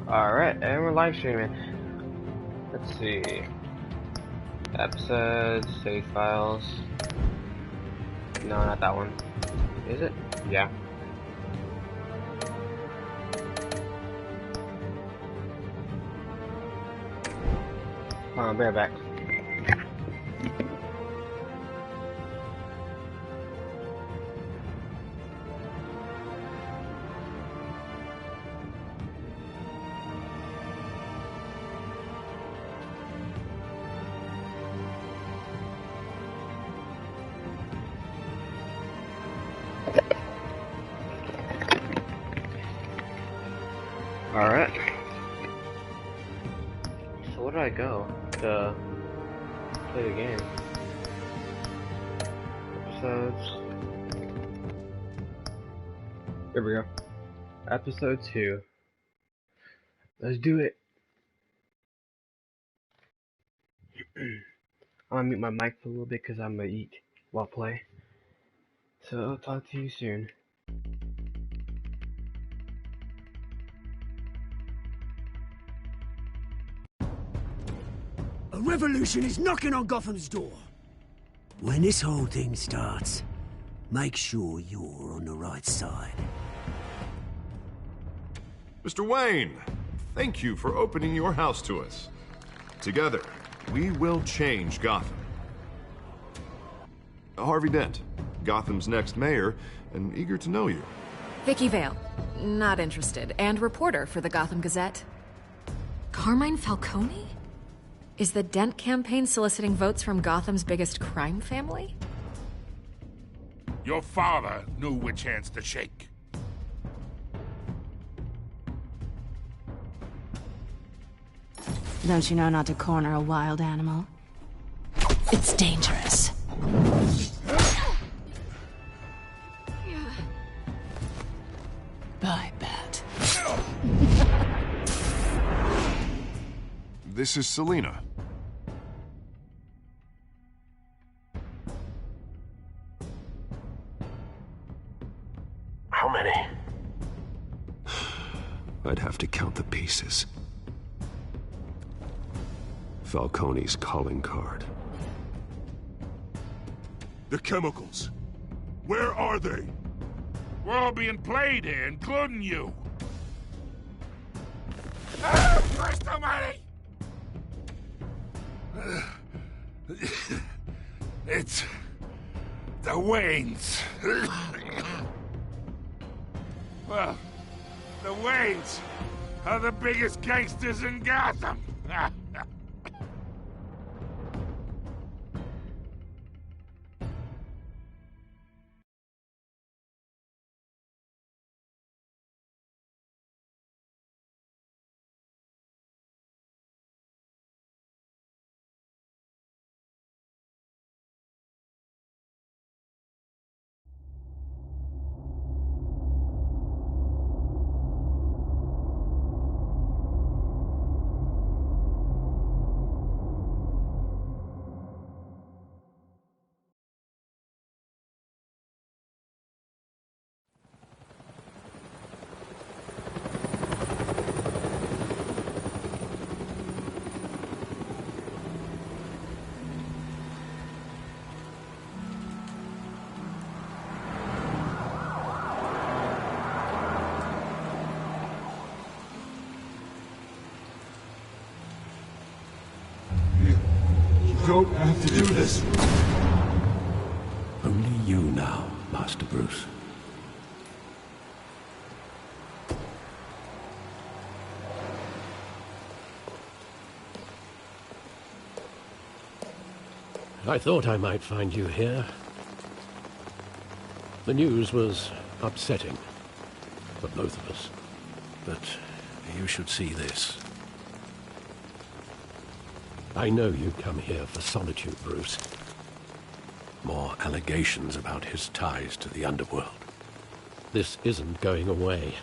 Alright, and we're live streaming. Let's see. Episodes, save files. No, not that one. Is it? Yeah. Hold on, bear back. Alright. So where do I go to play the game? Episodes. There we go. Episode 2. Let's do it. I'm gonna mute my mic for a little bit because I'm gonna eat while play. So I'll talk to you soon. A revolution is knocking on Gotham's door. When this whole thing starts, make sure you're on the right side. Mr. Wayne, thank you for opening your house to us. Together, we will change Gotham. Harvey Dent, Gotham's next mayor, and eager to know you. Vicky Vale, not interested, and reporter for the Gotham Gazette. Carmine Falcone? Is the Dent campaign soliciting votes from Gotham's biggest crime family? Your father knew which hands to shake. Don't you know not to corner a wild animal? It's dangerous. Bye, Bat. This is Selina. How many? I'd have to count the pieces. Falcone's calling card. The chemicals. Where are they? We're all being played here, including you. Ah, Christ almighty! It's the Waynes. Well, the Waynes are the biggest gangsters in Gotham. Don't have to do this. Only you now, Master Bruce. I thought I might find you here. The news was upsetting for both of us. But you should see this. I know you come here for solitude, Bruce. More allegations about his ties to the underworld. This isn't going away.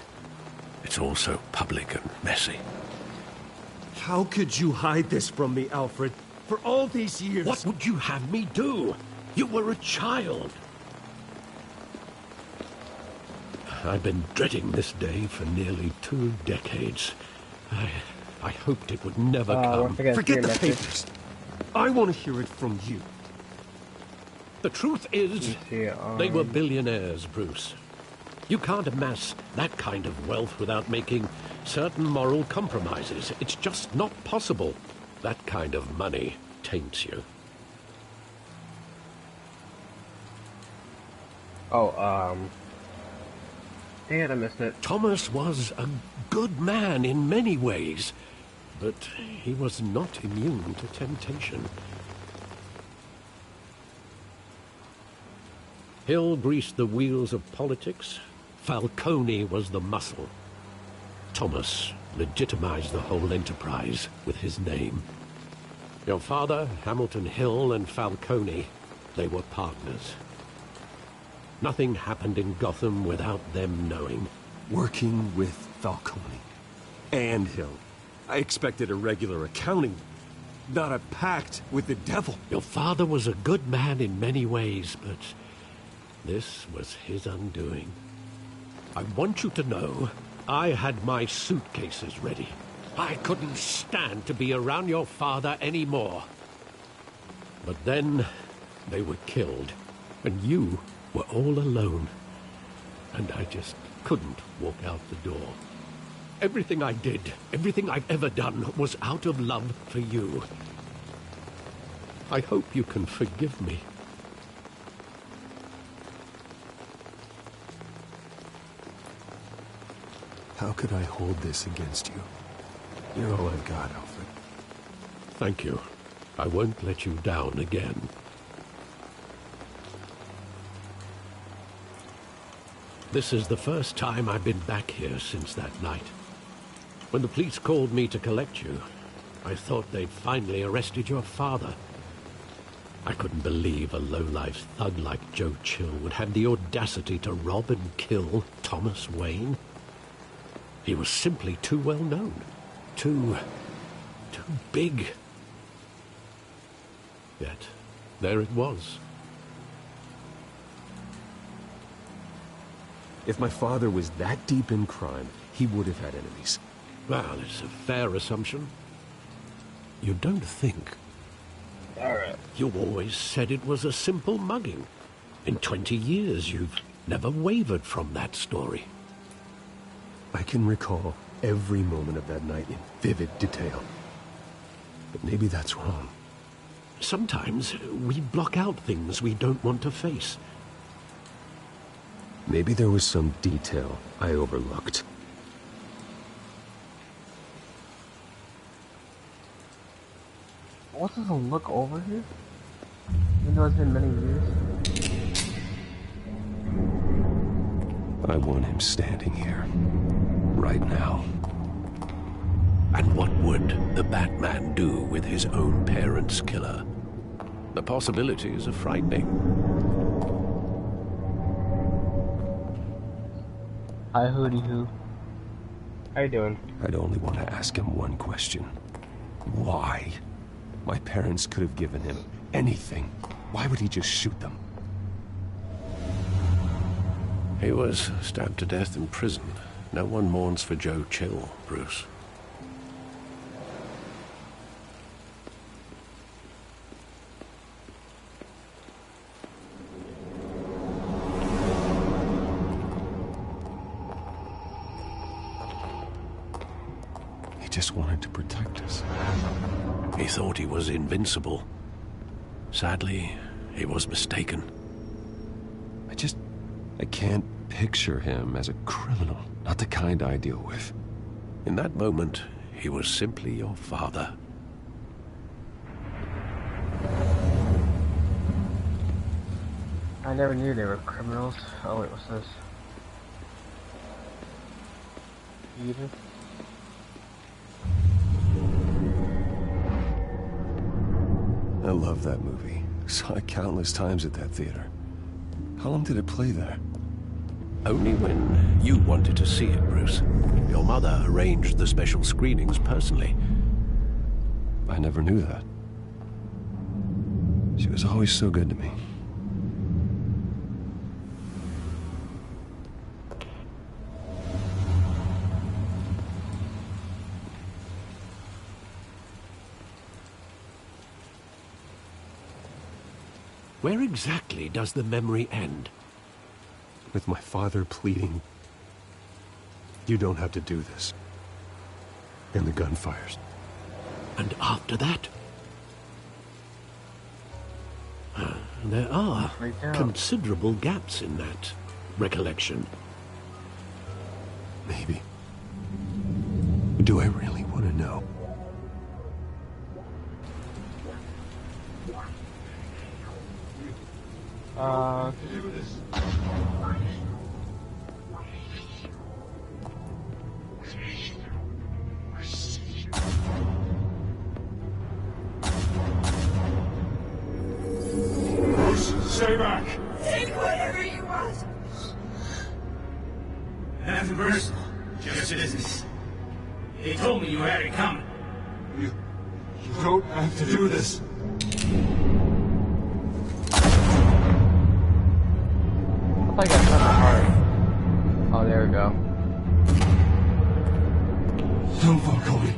It's all so public and messy. How could you hide this from me, Alfred? For all these years... What would you have me do? You were a child. I've been dreading this day for nearly 2 decades. I hoped it would never come. Forget the papers. I want to hear it from you. The truth is, they were billionaires, Bruce. You can't amass that kind of wealth without making certain moral compromises. It's just not possible. That kind of money taints you. Oh, dang it, I missed it. Thomas was a good man in many ways, but he was not immune to temptation. Hill greased the wheels of politics. Falcone was the muscle. Thomas legitimized the whole enterprise with his name. Your father, Hamilton Hill, and Falcone, they were partners. Nothing happened in Gotham without them knowing. Working with Falcone and Hill. I expected a regular accounting, not a pact with the devil. Your father was a good man in many ways, but this was his undoing. I want you to know, I had my suitcases ready. I couldn't stand to be around your father anymore. But then, they were killed, and you were all alone. And I just couldn't walk out the door. Everything I did, everything I've ever done, was out of love for you. I hope you can forgive me. How could I hold this against you? You're all I've got, Alfred. Thank you. I won't let you down again. This is the first time I've been back here since that night. When the police called me to collect you, I thought they'd finally arrested your father. I couldn't believe a low-life thug like Joe Chill would have the audacity to rob and kill Thomas Wayne. He was simply too well known. Too big. Yet, there it was. If my father was that deep in crime, he would have had enemies. Well, it's a fair assumption. You don't think. Alright. You always said it was a simple mugging. In 20 years, you've never wavered from that story. I can recall every moment of that night in vivid detail. But maybe that's wrong. Sometimes we block out things we don't want to face. Maybe there was some detail I overlooked. What does it look over here? Even though it's been many years. I want him standing here. Right now. And what would the Batman do with his own parents' killer? The possibilities are frightening. Hi, Hootie Hoo. How you doing? I'd only want to ask him one question. Why? My parents could have given him anything. Why would he just shoot them? He was stabbed to death in prison. No one mourns for Joe Chill, Bruce. He just wanted to protect us. He thought he was invincible. Sadly, he was mistaken. I can't picture him as a criminal. Not the kind I deal with. In that moment, he was simply your father. I never knew they were criminals. Oh wait, what's this? Eden? I love that movie. Saw it countless times at that theater. How long did it play there? Only when you wanted to see it, Bruce. Your mother arranged the special screenings personally. I never knew that. She was always so good to me. Where exactly does the memory end? With my father pleading, "You don't have to do this." And the gunfires. And after that? There are considerable gaps in that recollection. Maybe. Do I really want to know? Stay back! Take whatever you want. Nothing personal, just business. They told me you had it coming. You don't have to do this. I got something hard. Oh, there we go. Don't Falcone.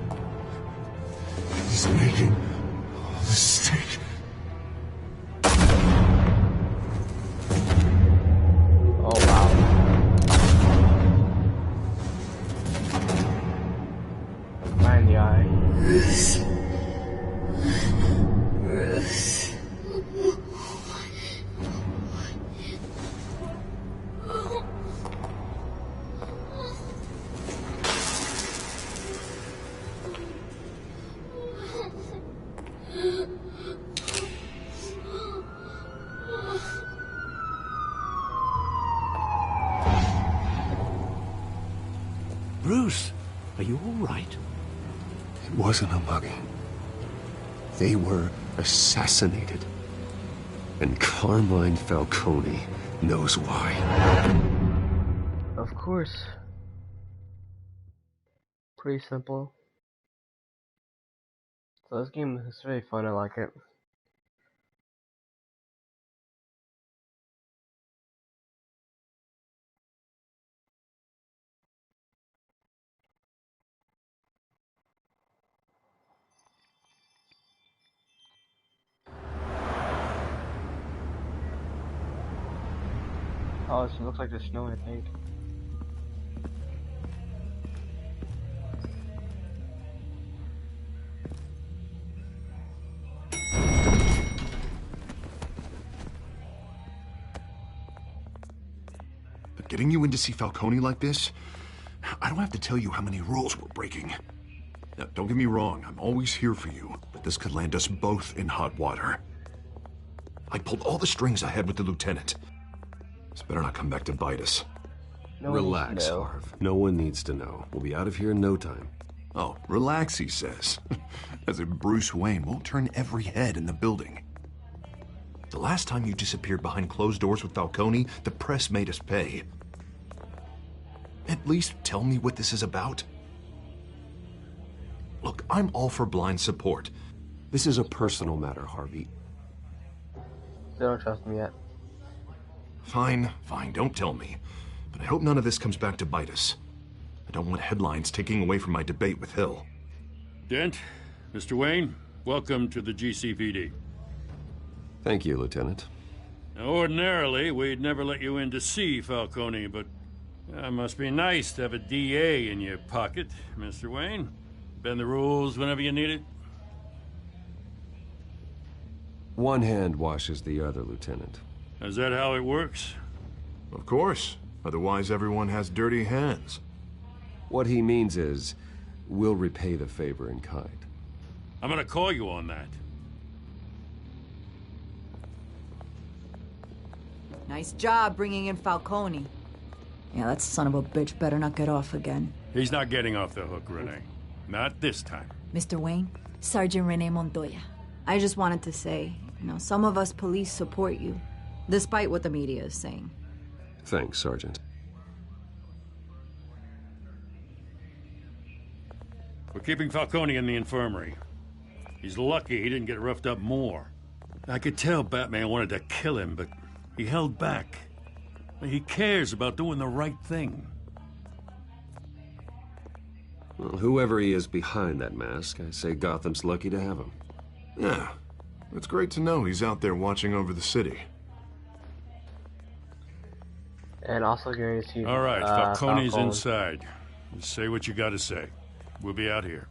He's making a mistake. Oh, wow. Right in the eye. Bruce, are you all right? It wasn't a mugging. They were assassinated. And Carmine Falcone knows why. Of course. Pretty simple. So this game is really fun, I like it. Oh, it looks like there's snow, I think. But getting you in to see Falcone like this, I don't have to tell you how many rules we're breaking. Now, don't get me wrong, I'm always here for you, but this could land us both in hot water. I pulled all the strings I had with the lieutenant. This better not come back to bite us. No Relax, Harv. No one needs to know. We'll be out of here in no time. Oh, relax, he says. As if Bruce Wayne won't turn every head in the building. The last time you disappeared behind closed doors with Falcone, the press made us pay. At least tell me what this is about. Look, I'm all for blind support. This is a personal matter, Harvey. They don't trust me yet. Fine, don't tell me. But I hope none of this comes back to bite us. I don't want headlines taking away from my debate with Hill. Dent, Mr. Wayne, welcome to the GCPD. Thank you, Lieutenant. Now, ordinarily, we'd never let you in to see Falcone, but it must be nice to have a DA in your pocket, Mr. Wayne. Bend the rules whenever you need it. One hand washes the other, Lieutenant. Is that how it works? Of course. Otherwise, everyone has dirty hands. What he means is, we'll repay the favor in kind. I'm gonna call you on that. Nice job bringing in Falcone. Yeah, that son of a bitch better not get off again. He's not getting off the hook, Renee. Not this time. Mr. Wayne, Sergeant Renee Montoya. I just wanted to say, some of us police support you, despite what the media is saying. Thanks, Sergeant. We're keeping Falcone in the infirmary. He's lucky he didn't get roughed up more. I could tell Batman wanted to kill him, but he held back. He cares about doing the right thing. Well, whoever he is behind that mask, I say Gotham's lucky to have him. Yeah, It's great to know he's out there watching over the city. And also going to see. All right, Falcone's Falcone. inside. Just say what you got to say. We'll be out here.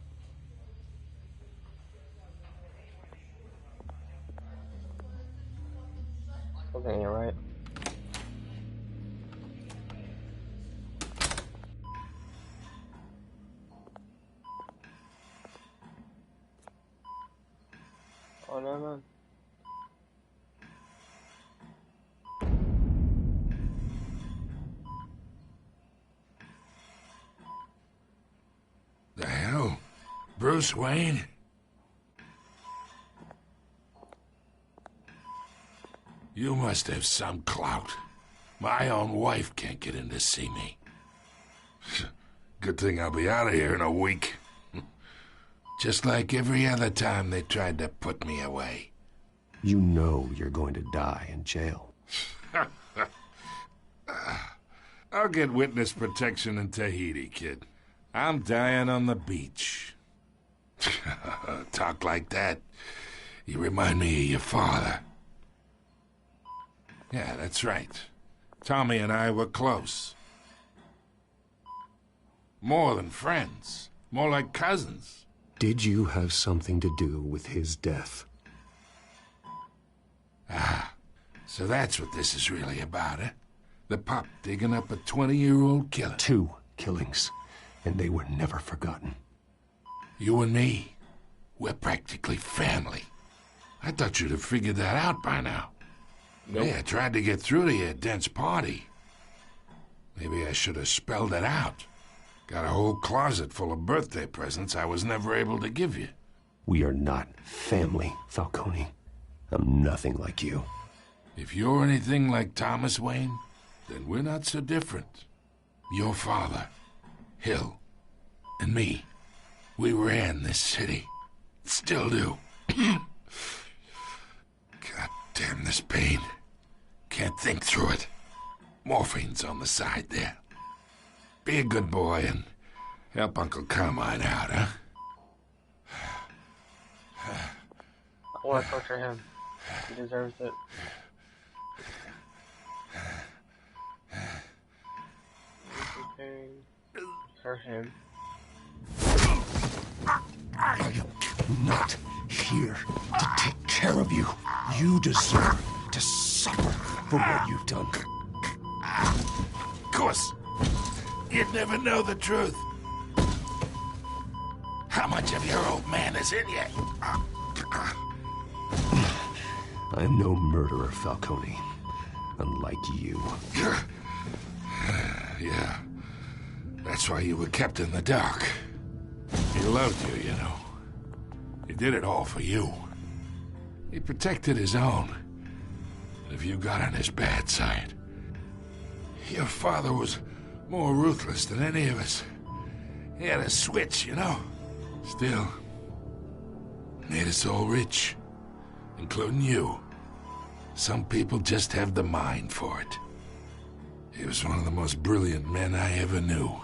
Something ain't right. Oh no, man. The hell? Bruce Wayne? You must have some clout. My own wife can't get in to see me. Good thing I'll be out of here in a week. Just like every other time they tried to put me away. You know you're going to die in jail. I'll get witness protection in Tahiti, kid. I'm dying on the beach. Talk like that. You remind me of your father. Yeah, that's right. Tommy and I were close. More than friends. More like cousins. Did you have something to do with his death? Ah, so that's what this is really about, eh? The pup digging up a 20-year-old killer. 2 killings, and they were never forgotten. You and me, we're practically family. I thought you'd have figured that out by now. Nope. Yeah, I tried to get through to your dense party. Maybe I should have spelled it out. Got a whole closet full of birthday presents I was never able to give you. We are not family, Falcone. I'm nothing like you. If you're anything like Thomas Wayne, then we're not so different. Your father, Hill, and me, we ran this city. Still do. God damn this pain. Can't think through it. Morphine's on the side there. Be a good boy and help Uncle Carmine out, huh? I want to torture him. He deserves it. For him. I am not here to take care of you. You deserve to suffer for what you've done. Of course. You'd never know the truth. How much of your old man is in you? I am no murderer, Falcone. Unlike you. Yeah. That's why you were kept in the dark. He loved you, you know. He did it all for you. He protected his own. And if you got on his bad side, your father was more ruthless than any of us. He had a switch, you know. Still, made us all rich, including you. Some people just have the mind for it. He was one of the most brilliant men I ever knew.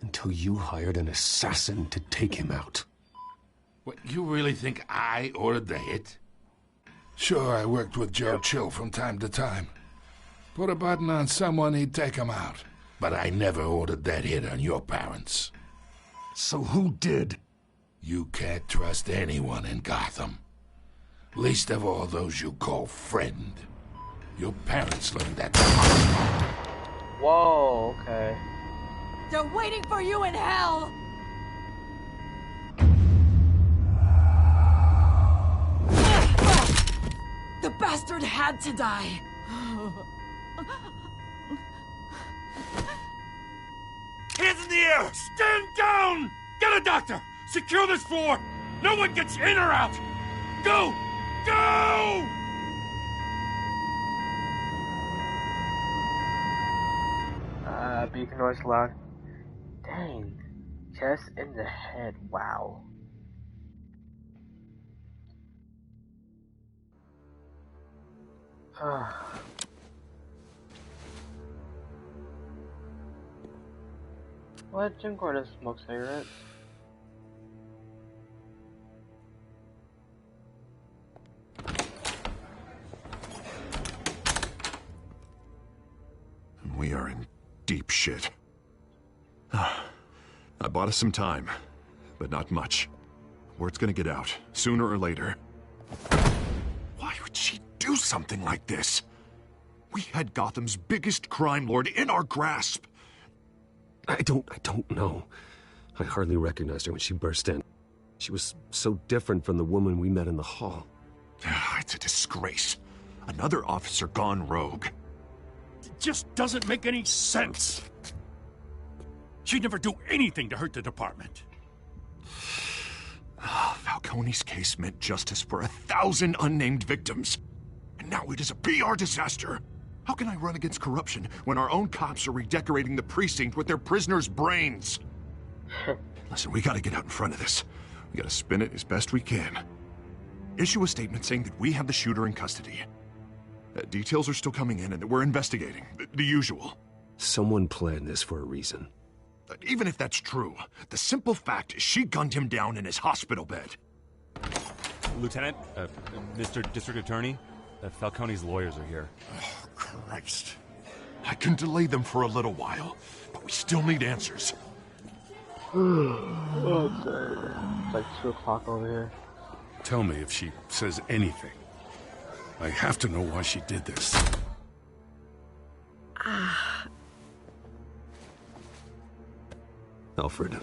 Until you hired an assassin to take him out. What, you really think I ordered the hit? Sure, I worked with Joe Chill from time to time. Put a button on someone, he'd take him out. But I never ordered that hit on your parents. So who did? You can't trust anyone in Gotham. Least of all those you call friend. Your parents learned that. Whoa, okay. They're waiting for you in hell! The bastard had to die. Hands in the air! Stand down! Get a doctor! Secure this floor! No one gets in or out! Go! Go! Beacon noise loud. Dang. Chest in the head, wow. What? Jim Gordon smokes cigarettes? We are in deep shit. I bought us some time, but not much. Word's gonna get out, sooner or later. Why would she do something like this? We had Gotham's biggest crime lord in our grasp. I don't know. I hardly recognized her when she burst in. She was so different from the woman we met in the hall. It's a disgrace. Another officer gone rogue. It just doesn't make any sense. She'd never do anything to hurt the department. Falcone's case meant justice for 1,000 unnamed victims. And now it is a PR disaster. How can I run against corruption when our own cops are redecorating the precinct with their prisoners' brains? Listen, we gotta get out in front of this. We gotta spin it as best we can. Issue a statement saying that we have the shooter in custody. Details are still coming in and that we're investigating. The usual. Someone planned this for a reason. Even if that's true, the simple fact is she gunned him down in his hospital bed. Lieutenant, Mr. District Attorney, Falcone's lawyers are here. Oh, Christ. I can delay them for a little while, but we still need answers. It's like 2 o'clock over here. Tell me if she says anything. I have to know why she did this. Alfred,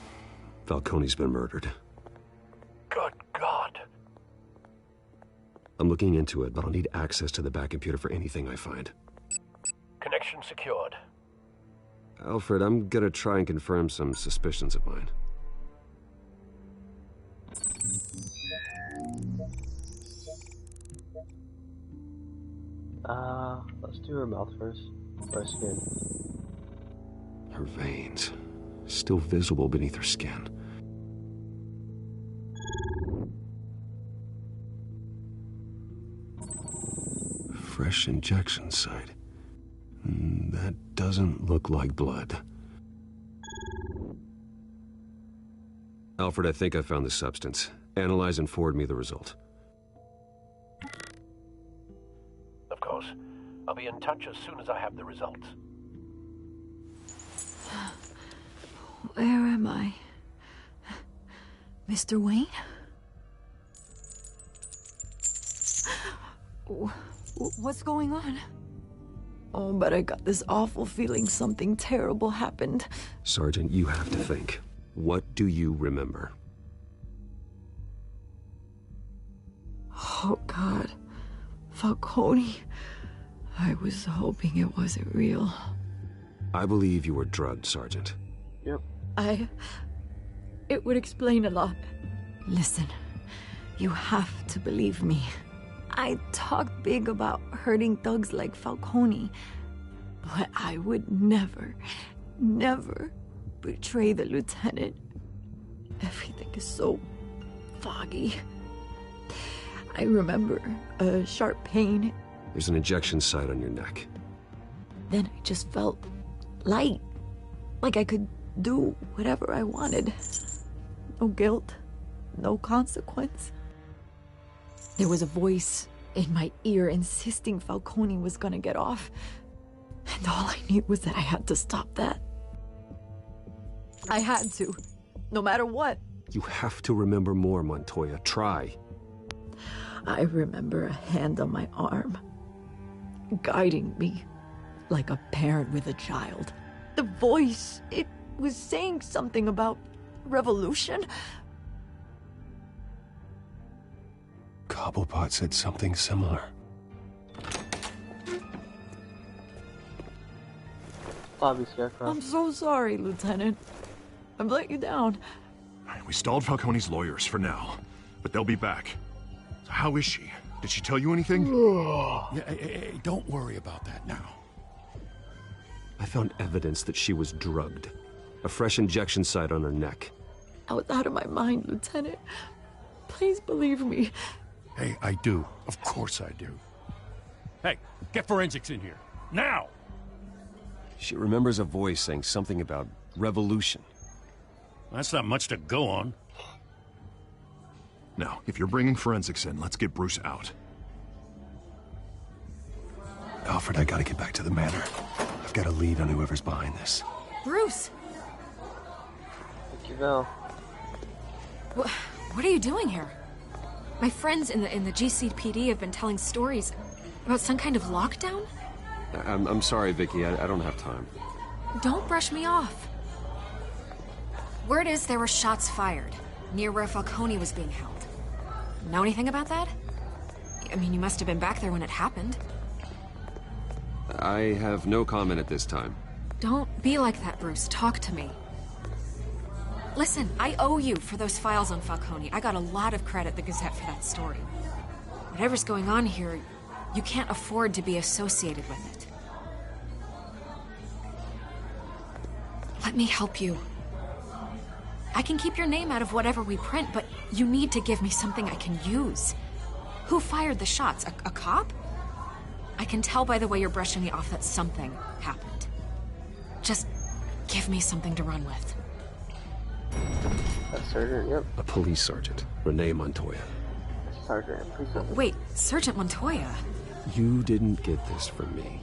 Falcone's been murdered. Good God. I'm looking into it, but I'll need access to the back computer for anything I find. Connection secured. Alfred, I'm gonna try and confirm some suspicions of mine. Let's do her mouth first. Or skin. Her veins, still visible beneath her skin. Fresh injection site. That doesn't look like blood. Alfred, I think I found the substance. Analyze and forward me the result. Of course. I'll be in touch as soon as I have the results. Where am I? Mr. Wayne? What's going on? Oh, but I got this awful feeling something terrible happened. Sergeant, you have to think. What do you remember? Oh, God. Falcone. I was hoping it wasn't real. I believe you were drugged, Sergeant. Yep. It would explain a lot. Listen, you have to believe me. I talked big about hurting thugs like Falcone, but I would never betray the lieutenant. Everything is so foggy. I remember a sharp pain. There's an injection site on your neck. Then I just felt light, like I could do whatever I wanted. No guilt, no consequence. There was a voice in my ear insisting Falcone was gonna get off. And all I knew was that I had to stop that. I had to, no matter what. You have to remember more, Montoya. Try. I remember a hand on my arm, guiding me like a parent with a child. The voice, it was saying something about revolution. Cobblepot said something similar. Bobby Scarecrow. I'm so sorry, Lieutenant. I've let you down. We stalled Falcone's lawyers for now, but they'll be back. So how is she? Did she tell you anything? Hey, don't worry about that now. I found evidence that she was drugged. A fresh injection site on her neck. I was out of my mind, Lieutenant. Please believe me. Hey, I do. Of course I do. Hey, get forensics in here. Now! She remembers a voice saying something about revolution. That's not much to go on. Now, if you're bringing forensics in, let's get Bruce out. Alfred, I gotta get back to the manor. I've got a lead on whoever's behind this. Bruce! Thank you, Val. What are you doing here? My friends in the GCPD have been telling stories about some kind of lockdown? I'm sorry, Vicky. I don't have time. Don't brush me off. Word is there were shots fired near where Falcone was being held. Know anything about that? I mean, you must have been back there when it happened. I have no comment at this time. Don't be like that, Bruce. Talk to me. Listen, I owe you for those files on Falcone. I got a lot of credit at the Gazette for that story. Whatever's going on here, you can't afford to be associated with it. Let me help you. I can keep your name out of whatever we print, but you need to give me something I can use. Who fired the shots? A cop? I can tell by the way you're brushing me off that something happened. Just give me something to run with. A sergeant, yep. A police sergeant, Renee Montoya. Sergeant, police sergeant. Wait, Sergeant Montoya? You didn't get this from me.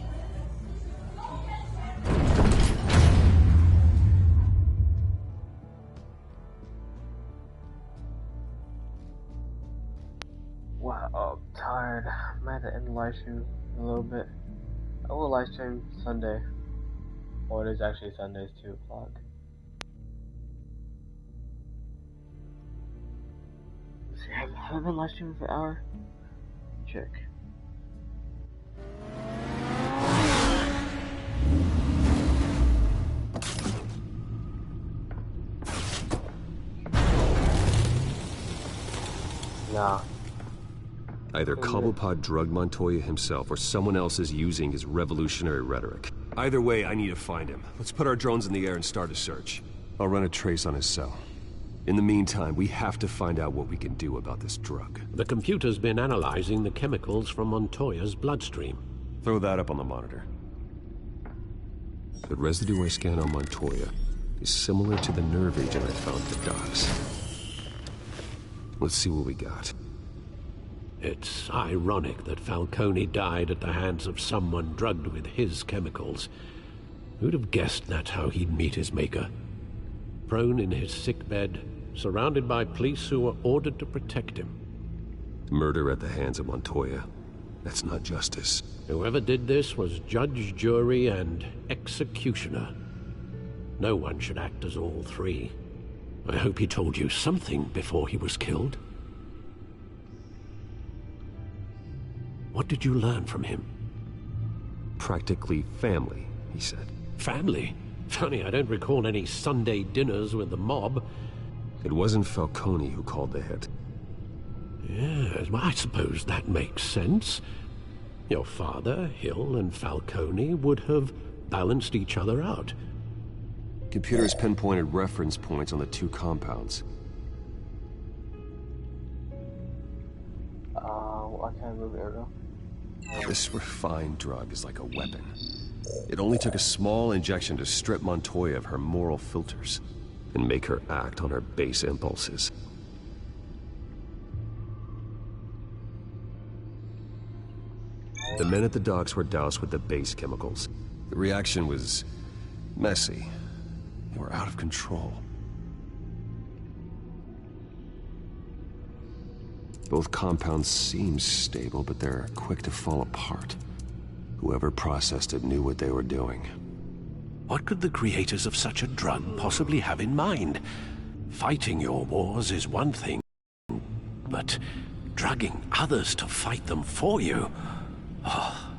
Wow, I'm tired. I might have to end the live stream a little bit. I will live stream Sunday. Well, it is actually Sunday, it's 2 o'clock. Let's see, have I been live streaming for an hour? Check. Nah. Either Cobblepot drugged Montoya himself, or someone else is using his revolutionary rhetoric. Either way, I need to find him. Let's put our drones in the air and start a search. I'll run a trace on his cell. In the meantime, we have to find out what we can do about this drug. The computer's been analyzing the chemicals from Montoya's bloodstream. Throw that up on the monitor. The residue I scan on Montoya is similar to the nerve agent I found at the docks. Let's see what we got. It's ironic that Falcone died at the hands of someone drugged with his chemicals. Who'd have guessed that's how he'd meet his maker? Prone in his sickbed, surrounded by police who were ordered to protect him. Murder at the hands of Montoya. That's not justice. Whoever did this was judge, jury, and executioner. No one should act as all three. I hope he told you something before he was killed. What did you learn from him? Practically family, he said. Family? Funny, I don't recall any Sunday dinners with the mob. It wasn't Falcone who called the hit. Yes, well, I suppose that makes sense. Your father, Hill, and Falcone would have balanced each other out. Computers pinpointed reference points on the two compounds. I can't move arrow. This refined drug is like a weapon. It only took a small injection to strip Montoya of her moral filters and make her act on her base impulses. The men at the docks were doused with the base chemicals. The reaction was messy. They were out of control. Both compounds seem stable, but they're quick to fall apart. Whoever processed it knew what they were doing. What could the creators of such a drug possibly have in mind? Fighting your wars is one thing, but drugging others to fight them for you? Oh.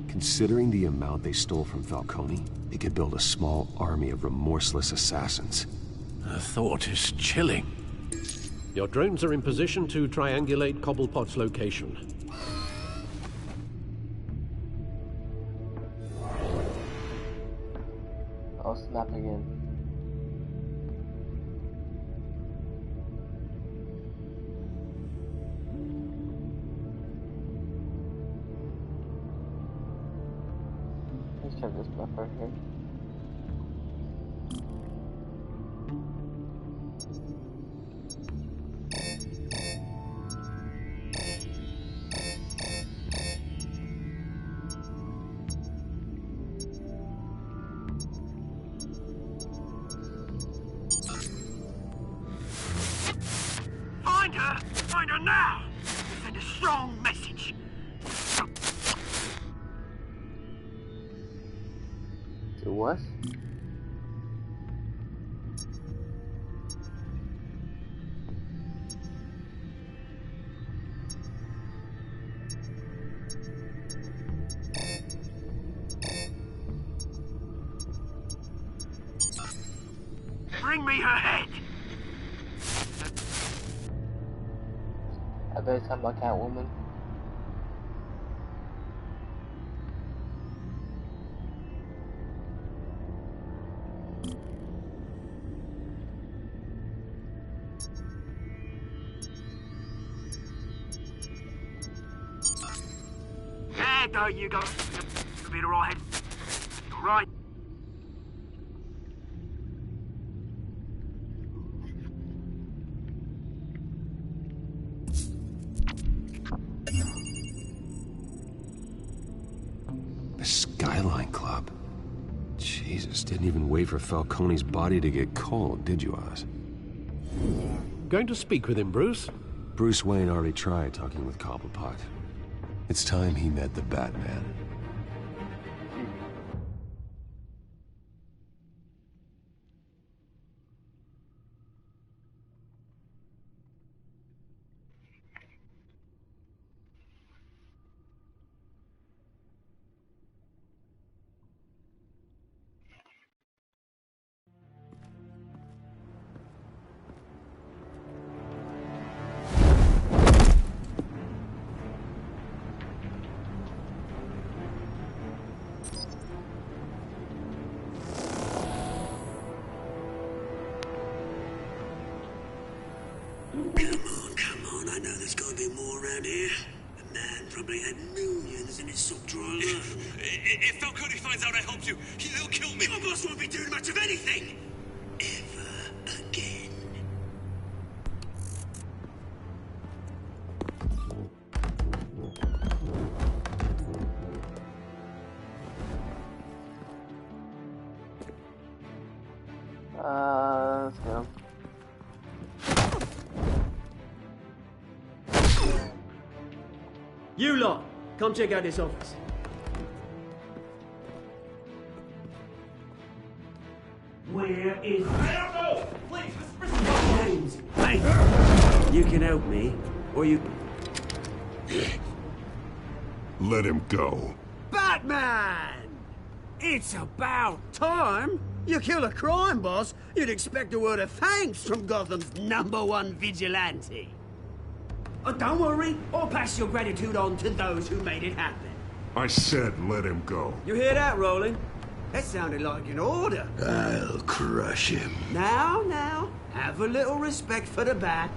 Considering the amount they stole from Falcone, they could build a small army of remorseless assassins. The thought is chilling. Your drones are in position to triangulate Cobblepot's location. I'll snap again. Let's check this stuff right here. To what? Bring me her head! I bet it's talking about Catwoman. There you go. Be alright. Right. The Skyline Club. Jesus, didn't even wait for Falcone's body to get cold, did you, Oz? Going to speak with him, Bruce? Bruce Wayne already tried talking with Cobblepot. It's time he met the Batman. Come on, I know there's gotta be more around here. The man probably had millions in his sock drawer alone. If Falcone finds out I helped you, he'll kill me. Your boss won't be doing much of anything! Ever again. Let's go. You lot, come check out this office. Where is... I don't know! Please, Mr. James, hey! You can help me, or you... Let him go. Batman! It's about time! You kill a crime boss, you'd expect a word of thanks from Gotham's #1 vigilante. Oh, don't worry, I'll pass your gratitude on to those who made it happen. I said let him go. You hear that, Roland? That sounded like an order. I'll crush him. Now, have a little respect for the Bat.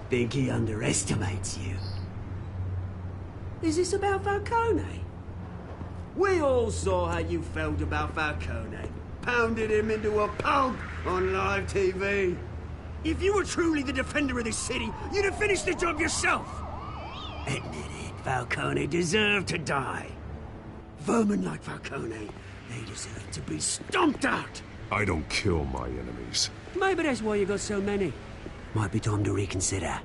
Think he underestimates you. Is this about Falcone? We all saw how you felt about Falcone. Pounded him into a pulp on live TV. If you were truly the defender of this city, you'd have finished the job yourself. Admit it, Falcone deserved to die. Vermin like Falcone, they deserve to be stomped out. I don't kill my enemies. Maybe that's why you got so many. Might be time to reconsider.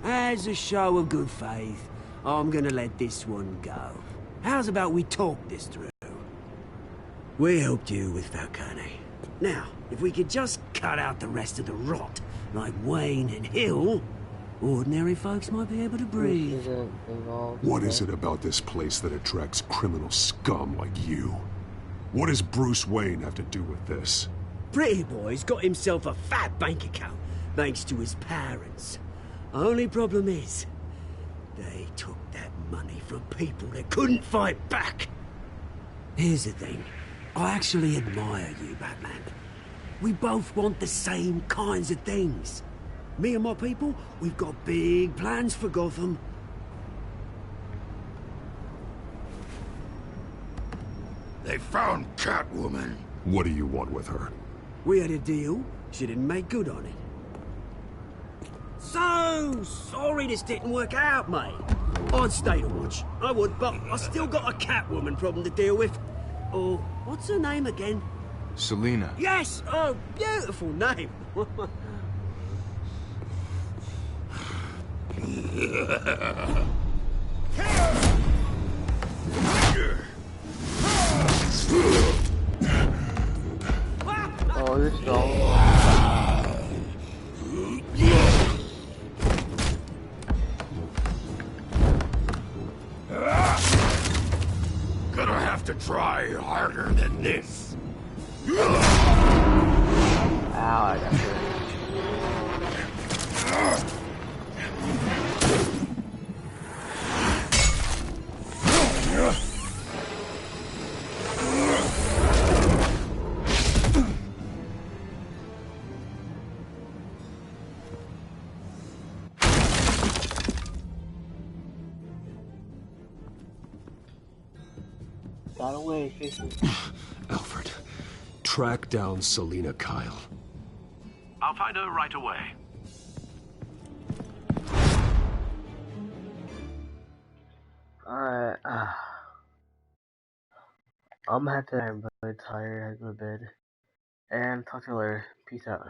As a show of good faith, I'm gonna let this one go. How's about we talk this through? We helped you with Falcone. Now, if we could just cut out the rest of the rot, like Wayne and Hill, ordinary folks might be able to breathe. What is it about this place that attracts criminal scum like you? What does Bruce Wayne have to do with this? Pretty Boy's got himself a fat bank account, thanks to his parents. Only problem is, they took that money from people that couldn't fight back. Here's the thing. I actually admire you, Batman. We both want the same kinds of things. Me and my people, we've got big plans for Gotham. They found Catwoman. What do you want with her? We had a deal. She didn't make good on it. So sorry this didn't work out, mate. I'd stay to watch. I would, but I still got a Catwoman problem to deal with. Oh, what's her name again? Selina. Yes! Oh, beautiful name. have to try harder than this. Ow, I got hurt. Got away, Jason. Alfred, track down Selina Kyle. I'll find her right away. Alright, I'm gonna have to. I'm really tired. I have to go to bed. And talk to you later. Peace out.